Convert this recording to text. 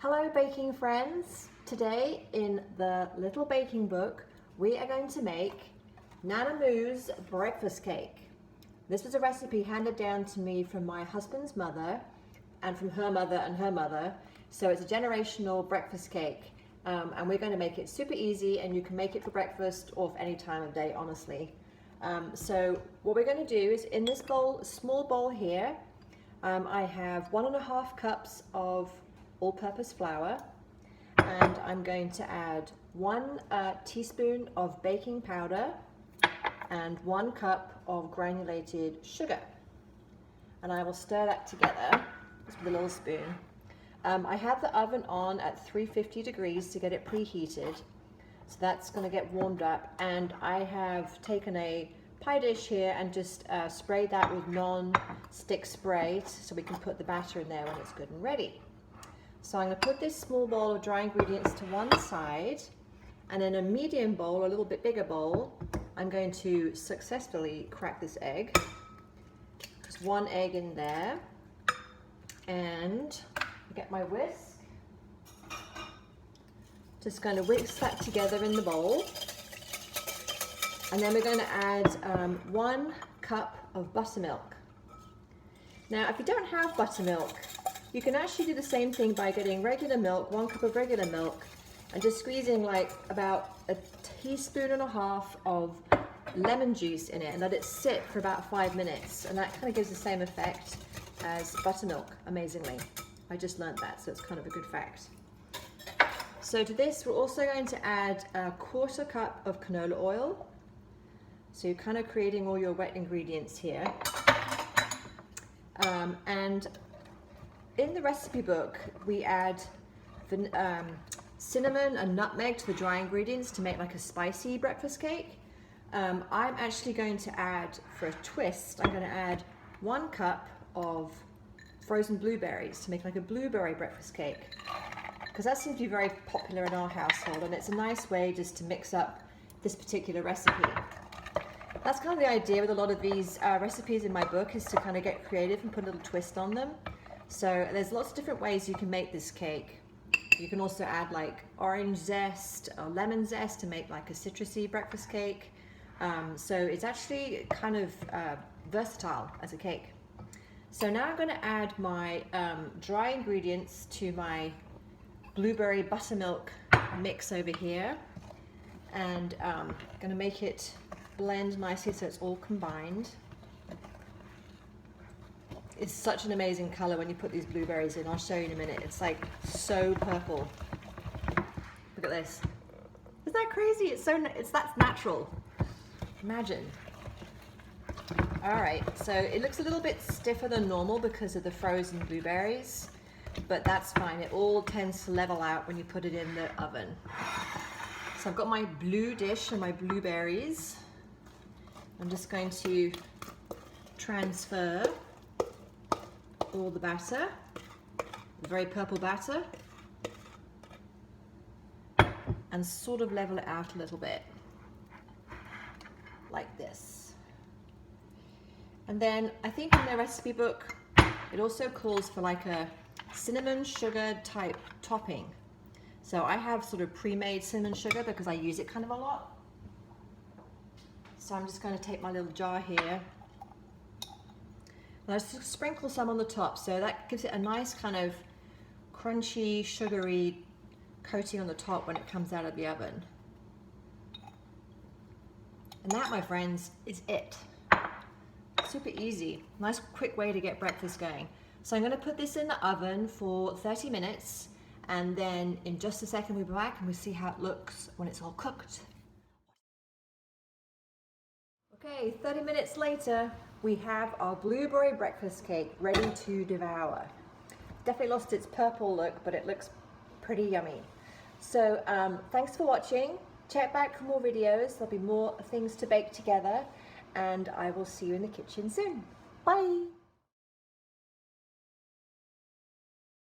Hello baking friends! Today in the little baking book we are going to make Nana Moo's breakfast cake. This was a recipe handed down to me from my husband's mother and from her mother and her mother. So it's a generational breakfast cake and we're going to make it super easy, and you can make it for breakfast or for any time of day, honestly. So what we're going to do is, in this bowl, small bowl here, I have 1.5 cups of all-purpose flour, and I'm going to add 1 teaspoon of baking powder and 1 cup of granulated sugar, and I will stir that together just with a little spoon. I have the oven on at 350 degrees to get it preheated, so that's going to get warmed up, and I have taken a pie dish here and just sprayed that with non-stick spray so we can put the batter in there when it's good and ready. So I'm going to put this small bowl of dry ingredients to one side, and in a medium bowl, a little bit bigger bowl, I'm going to successfully crack this egg. Just 1 egg in there, and get my whisk. Just going to whisk that together in the bowl, and then we're going to add 1 cup of buttermilk. Now, if you don't have buttermilk, you can actually do the same thing by getting regular milk, 1 cup of regular milk, and just squeezing like about 1.5 teaspoons of lemon juice in it, and let it sit for about 5 minutes, and that kind of gives the same effect as buttermilk, amazingly. I just learned that, so it's kind of a good fact. So to this, we're also going to add 1/4 cup of canola oil. So you're kind of creating all your wet ingredients here. And in the recipe book, we add cinnamon and nutmeg to the dry ingredients to make like a spicy breakfast cake. I'm actually going to add, for a twist, I'm going to add 1 cup of frozen blueberries to make like a blueberry breakfast cake, because that seems to be very popular in our household, and it's a nice way just to mix up this particular recipe. That's kind of the idea with a lot of these recipes in my book, is to kind of get creative and put a little twist on them. So there's lots of different ways you can make this cake. You can also add like orange zest or lemon zest to make like a citrusy breakfast cake. So it's actually kind of versatile as a cake. So now I'm going to add my dry ingredients to my blueberry buttermilk mix over here, and I'm going to make it blend nicely so it's all combined. It's such an amazing color when you put these blueberries in. I'll show you in a minute. It's like so purple. Look at this. Isn't that crazy? That's natural. Imagine. All right, so it looks a little bit stiffer than normal because of the frozen blueberries, but that's fine. It all tends to level out when you put it in the oven. So I've got my blue dish and my blueberries. I'm just going to transfer all the batter, the very purple batter, and sort of level it out a little bit, like this. And then I think in the recipe book, it also calls for like a cinnamon sugar type topping. So I have sort of pre-made cinnamon sugar because I use it kind of a lot. So I'm just going to take my little jar here, and I just sprinkle some on the top, so that gives it a nice kind of crunchy, sugary coating on the top when it comes out of the oven. And that, my friends, is it. Super easy. Nice quick way to get breakfast going. So I'm going to put this in the oven for 30 minutes, and then in just a second we'll be back and we'll see how it looks when it's all cooked. Okay, 30 minutes later, we have our blueberry breakfast cake ready to devour. Definitely lost its purple look, but it looks pretty yummy. So thanks for watching. Check back for more videos. There'll be more things to bake together, and I will see you in the kitchen soon. Bye!